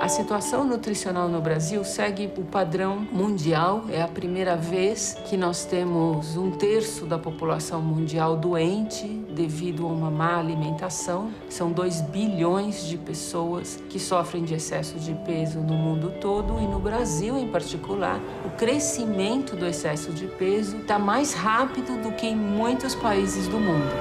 A situação nutricional no Brasil segue o padrão mundial. É a primeira vez que nós temos 1/3 da população mundial doente devido a uma má alimentação. São 2 bilhões de pessoas que sofrem de excesso de peso no mundo todo e no Brasil em particular. O crescimento do excesso de peso está mais rápido do que em muitos países do mundo.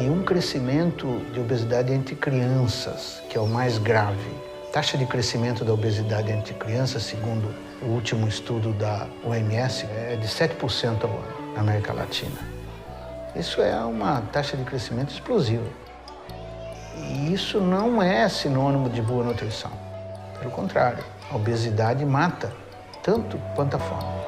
E um crescimento de obesidade entre crianças, que é o mais grave. A taxa de crescimento da obesidade entre crianças, segundo o último estudo da OMS, é de 7% ao ano na América Latina. Isso é uma taxa de crescimento explosiva. E isso não é sinônimo de boa nutrição. Pelo contrário, a obesidade mata tanto quanto a fome.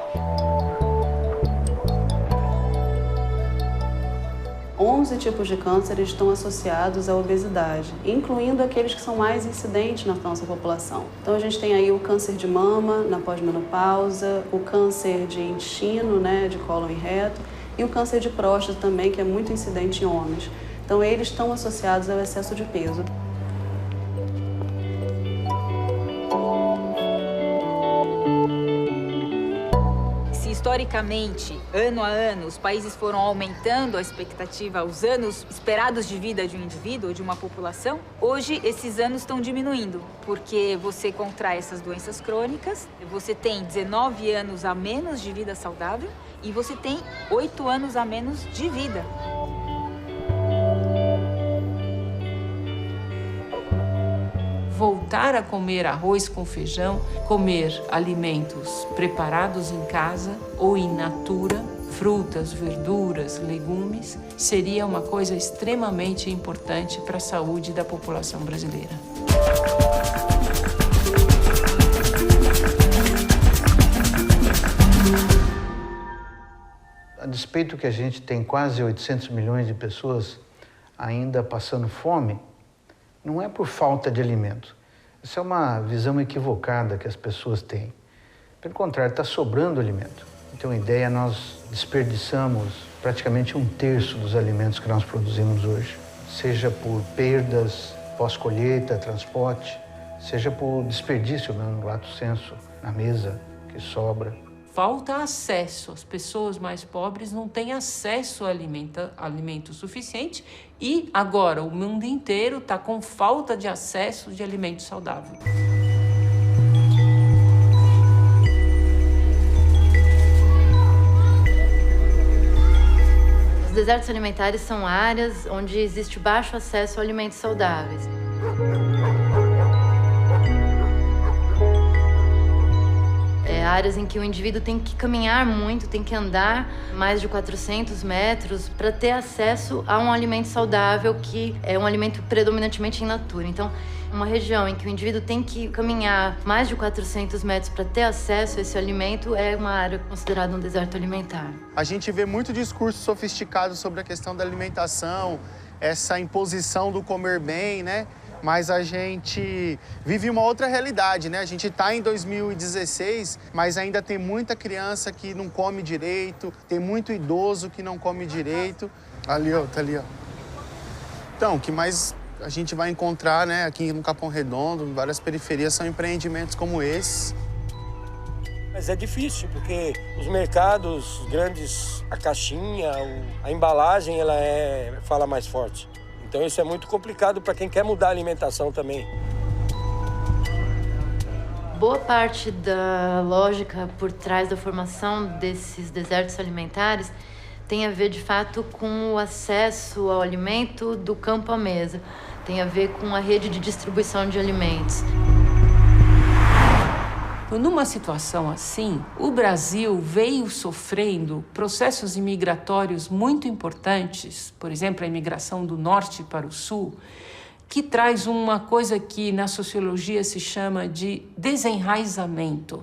11 tipos de câncer estão associados à obesidade, incluindo aqueles que são mais incidentes na nossa população. Então a gente tem aí o câncer de mama na pós-menopausa, o câncer de intestino, de cólon e reto, e o câncer de próstata também, que é muito incidente em homens. Então eles estão associados ao excesso de peso. Historicamente, ano a ano, os países foram aumentando a expectativa, os anos esperados de vida de um indivíduo ou de uma população. Hoje, esses anos estão diminuindo, porque você contrai essas doenças crônicas, você tem 19 anos a menos de vida saudável e você tem 8 anos a menos de vida. Voltar a comer arroz com feijão, comer alimentos preparados em casa ou in natura, frutas, verduras, legumes, seria uma coisa extremamente importante para a saúde da população brasileira. A despeito que a gente tem quase 800 milhões de pessoas ainda passando fome, não é por falta de alimento. Essa é uma visão equivocada que as pessoas têm. Pelo contrário, está sobrando alimento. Então, a ideia é nós desperdiçamos praticamente 1/3 dos alimentos que nós produzimos hoje. Seja por perdas, pós-colheita, transporte, seja por desperdício, no lato sensu, na mesa, que sobra. Falta acesso. As pessoas mais pobres não têm acesso a alimento suficiente e agora o mundo inteiro está com falta de acesso de alimento saudável. Os desertos alimentares são áreas onde existe baixo acesso a alimentos saudáveis. Áreas em que o indivíduo tem que caminhar muito, tem que andar mais de 400 metros para ter acesso a um alimento saudável, que é um alimento predominantemente in natura. Então, uma região em que o indivíduo tem que caminhar mais de 400 metros para ter acesso a esse alimento é uma área considerada um deserto alimentar. A gente vê muito discurso sofisticado sobre a questão da alimentação, essa imposição do comer bem, Mas a gente vive uma outra realidade, A gente está em 2016, mas ainda tem muita criança que não come direito, tem muito idoso que não come direito. Ali, tá ali, Então, o que mais a gente vai encontrar, aqui no Capão Redondo, em várias periferias, são empreendimentos como esses. Mas é difícil, porque os mercados grandes, a caixinha, a embalagem, ela fala mais forte. Então isso é muito complicado para quem quer mudar a alimentação também. Boa parte da lógica por trás da formação desses desertos alimentares tem a ver, de fato, com o acesso ao alimento do campo à mesa. Tem a ver com a rede de distribuição de alimentos. Numa situação assim, o Brasil veio sofrendo processos imigratórios muito importantes, por exemplo, a imigração do norte para o sul, que traz uma coisa que na sociologia se chama de desenraizamento.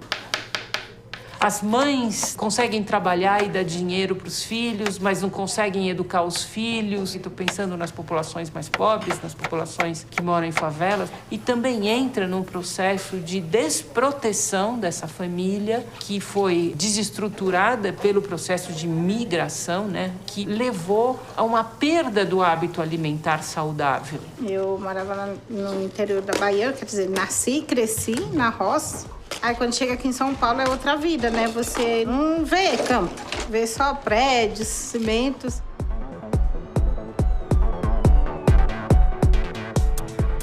As mães conseguem trabalhar e dar dinheiro para os filhos, mas não conseguem educar os filhos. Estou pensando nas populações mais pobres, nas populações que moram em favelas. E também entra num processo de desproteção dessa família que foi desestruturada pelo processo de migração, né? Que levou a uma perda do hábito alimentar saudável. Eu morava no interior da Bahia, quer dizer, nasci e cresci na roça. Aí quando chega aqui em São Paulo é outra vida, né? Você não vê campo, vê só prédios, cimentos.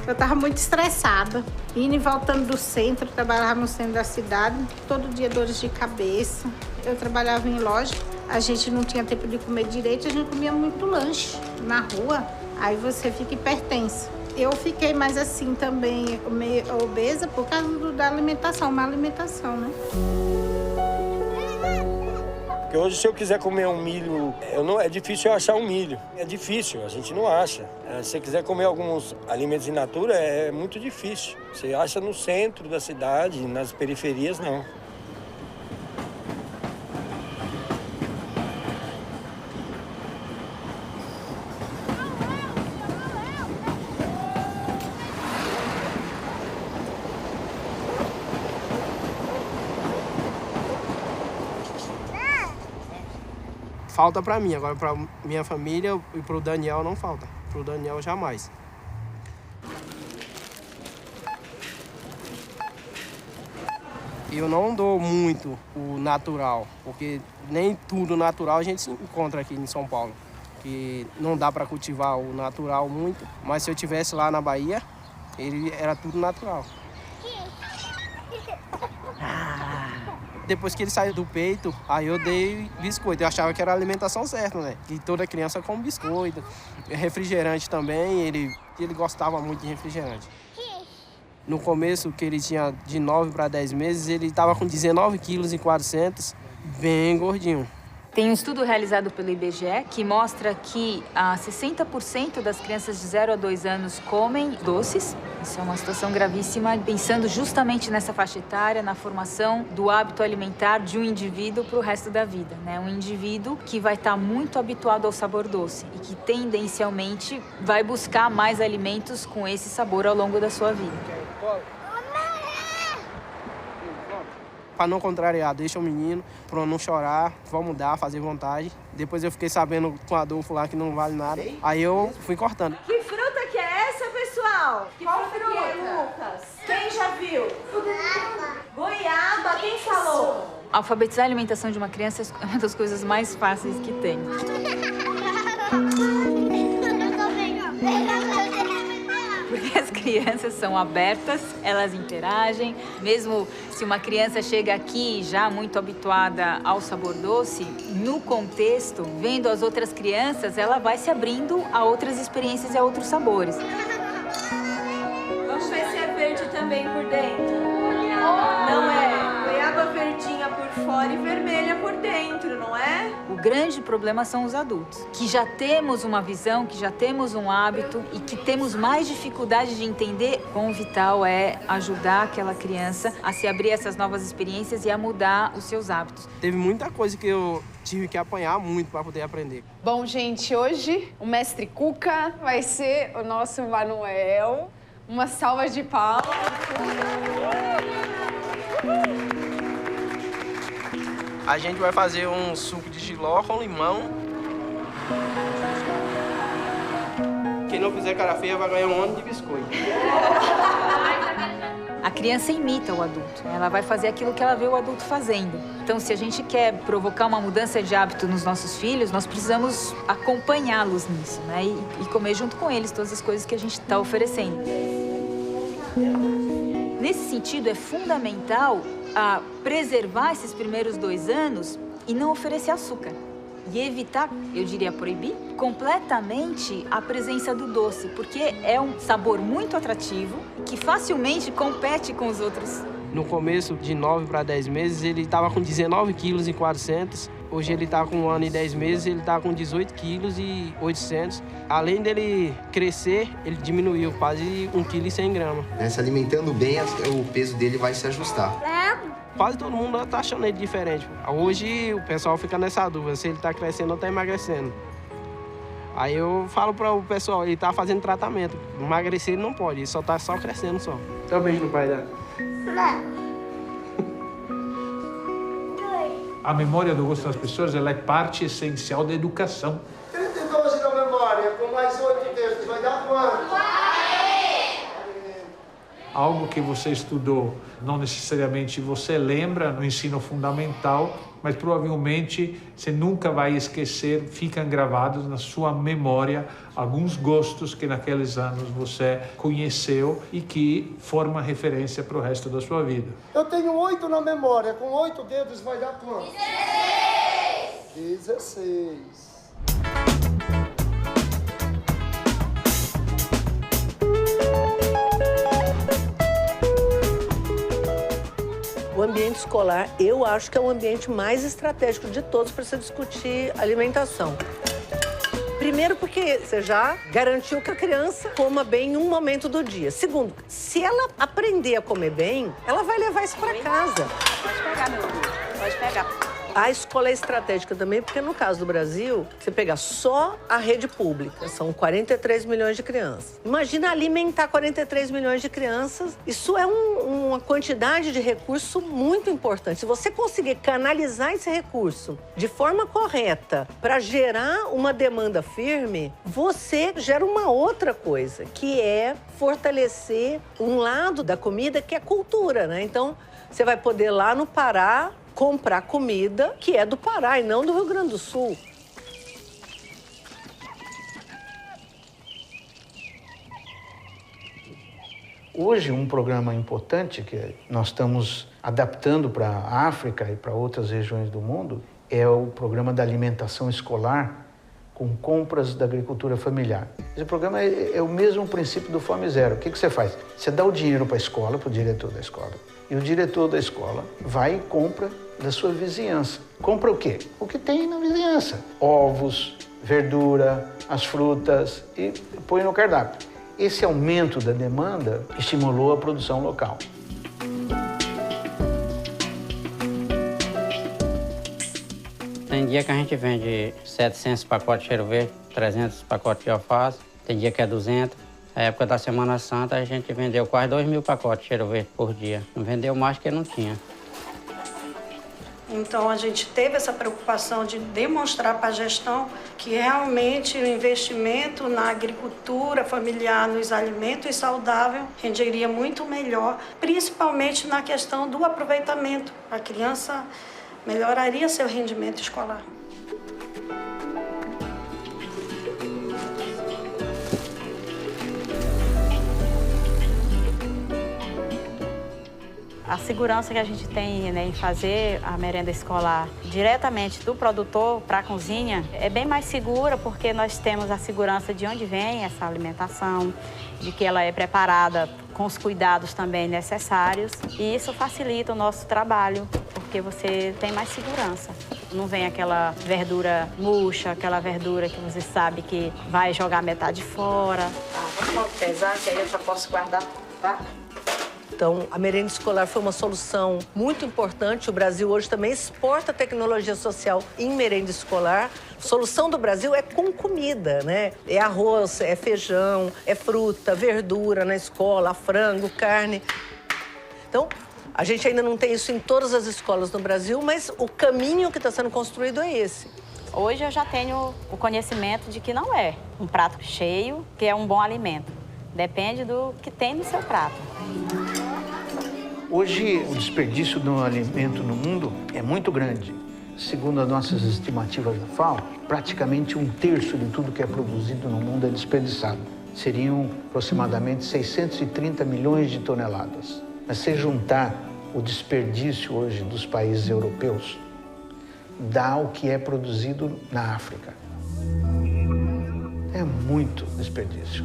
Eu estava muito estressada, indo e voltando do centro, trabalhava no centro da cidade, todo dia dores de cabeça. Eu trabalhava em loja, a gente não tinha tempo de comer direito, a gente comia muito lanche na rua, aí você fica hipertensa. Eu fiquei mais assim também, meio obesa por causa da alimentação, má alimentação, né? Porque hoje, se eu quiser comer um milho, é difícil eu achar um milho. É difícil, a gente não acha. Se você quiser comer alguns alimentos in natura, é muito difícil. Você acha no centro da cidade, nas periferias, não. Falta pra mim, agora pra minha família e pro Daniel não falta. Pro Daniel jamais. Eu não dou muito o natural, porque nem tudo natural a gente se encontra aqui em São Paulo. Que não dá pra cultivar o natural muito, mas se eu tivesse lá na Bahia, ele era tudo natural. Depois que ele saiu do peito, aí eu dei biscoito. Eu achava que era a alimentação certa, né? Que toda criança come biscoito. Refrigerante também, ele gostava muito de refrigerante. No começo, que ele tinha de 9 para 10 meses, ele estava com 19,4 kg, bem gordinho. Tem um estudo realizado pelo IBGE que mostra que 60% das crianças de 0 a 2 anos comem doces. Isso é uma situação gravíssima, pensando justamente nessa faixa etária, na formação do hábito alimentar de um indivíduo para o resto da vida, né? Um indivíduo que vai estar muito habituado ao sabor doce e que tendencialmente vai buscar mais alimentos com esse sabor ao longo da sua vida. Para não contrariar, deixa o menino, para não chorar, vamos dar, fazer vontade. Depois eu fiquei sabendo com o Adolfo lá que não vale nada, aí eu fui cortando. Que fruta que é essa, pessoal? Qual fruta que é, Lucas? Quem já viu? Goiaba, quem falou? Alfabetizar a alimentação de uma criança é uma das coisas mais fáceis que tem. Porque as crianças são abertas, elas interagem. Mesmo se uma criança chega aqui já muito habituada ao sabor doce, no contexto, vendo as outras crianças, ela vai se abrindo a outras experiências e a outros sabores. Vamos ver se é verde também por dentro. Não é? Goiaba verdinha por fora e vermelha por dentro, não é? O grande problema são os adultos, que já temos uma visão, que já temos um hábito e que temos mais dificuldade de entender quão vital é ajudar aquela criança a se abrir a essas novas experiências e a mudar os seus hábitos. Teve muita coisa que eu tive que apanhar muito para poder aprender. Bom, gente, hoje o mestre Cuca vai ser o nosso Manuel. Uma salva de palmas. A gente vai fazer um suco de jiló com limão. Quem não fizer cara feia vai ganhar um ano de biscoito. A criança imita o adulto, ela vai fazer aquilo que ela vê o adulto fazendo. Então, se a gente quer provocar uma mudança de hábito nos nossos filhos, nós precisamos acompanhá-los nisso, né? E comer junto com eles todas as coisas que a gente está oferecendo. Nesse sentido, é fundamental preservar esses primeiros 2 anos e não oferecer açúcar. E evitar, eu diria proibir, completamente a presença do doce, porque é um sabor muito atrativo que facilmente compete com os outros. No começo, de 9 para 10 meses, ele estava com 19,4 kg. Hoje ele está com 1 ano e 10 meses, ele está com 18,8 kg. Além dele crescer, ele diminuiu quase 1,1 kg. Se alimentando bem, o peso dele vai se ajustar. quase todo mundo tá achando ele diferente. Hoje o pessoal fica nessa dúvida se ele tá crescendo ou tá emagrecendo. Aí eu falo para o pessoal, ele tá fazendo tratamento. Emagrecer ele não pode, ele só tá crescendo só. Dá um beijo no pai dela. A memória do gosto das pessoas, ela é parte essencial da educação. 32 na memória, com mais 8 dedos, vai dar quanto? Algo que você estudou, não necessariamente você lembra no ensino fundamental, mas provavelmente você nunca vai esquecer, ficam gravados na sua memória alguns gostos que naqueles anos você conheceu e que formam referência para o resto da sua vida. Eu tenho 8 na memória, com 8 dedos vai dar quanto? 16. 16. O ambiente escolar, eu acho que é o ambiente mais estratégico de todos para se discutir alimentação. Primeiro, porque você já garantiu que a criança coma bem em um momento do dia. Segundo, se ela aprender a comer bem, ela vai levar isso para casa. Pode pegar, meu filho. Pode pegar. A escola é estratégica também, porque no caso do Brasil, você pegar só a rede pública, são 43 milhões de crianças. Imagina alimentar 43 milhões de crianças, isso é uma quantidade de recurso muito importante. Se você conseguir canalizar esse recurso de forma correta para gerar uma demanda firme, você gera uma outra coisa, que é fortalecer um lado da comida que é cultura, né? Então, você vai poder lá no Pará comprar comida que é do Pará e não do Rio Grande do Sul. Hoje, um programa importante que nós estamos adaptando para a África e para outras regiões do mundo é o programa da alimentação escolar com compras da agricultura familiar. Esse programa é o mesmo princípio do Fome Zero. O que você faz? Você dá o dinheiro para a escola, para o diretor da escola, e o diretor da escola vai e compra da sua vizinhança. Compra o quê? O que tem na vizinhança. Ovos, verdura, as frutas e põe no cardápio. Esse aumento da demanda estimulou a produção local. Tem dia que a gente vende 700 pacotes de cheiro verde, 300 pacotes de alface, tem dia que é 200. Na época da Semana Santa, a gente vendeu quase 2.000 pacotes de cheiro verde por dia. Não vendeu mais que não tinha. Então, a gente teve essa preocupação de demonstrar para a gestão que realmente o investimento na agricultura familiar, nos alimentos saudáveis, renderia muito melhor, principalmente na questão do aproveitamento. A criança melhoraria seu rendimento escolar. A segurança que a gente tem, né, em fazer a merenda escolar diretamente do produtor para a cozinha é bem mais segura, porque nós temos a segurança de onde vem essa alimentação, de que ela é preparada com os cuidados também necessários. E isso facilita o nosso trabalho, porque você tem mais segurança. Não vem aquela verdura murcha, aquela verdura que você sabe que vai jogar metade fora. Vamos pesar, que aí eu já posso guardar, tá? Então, a merenda escolar foi uma solução muito importante. O Brasil hoje também exporta tecnologia social em merenda escolar. A solução do Brasil é com comida, né? É arroz, é feijão, é fruta, verdura na escola, frango, carne. Então, a gente ainda não tem isso em todas as escolas no Brasil, mas o caminho que está sendo construído é esse. Hoje eu já tenho o conhecimento de que não é um prato cheio, que é um bom alimento. Depende do que tem no seu prato. Hoje, o desperdício do alimento no mundo é muito grande. Segundo as nossas estimativas da FAO, praticamente 1/3 de tudo que é produzido no mundo é desperdiçado. Seriam aproximadamente 630 milhões de toneladas. Mas se juntar o desperdício hoje dos países europeus, dá o que é produzido na África. É muito desperdício.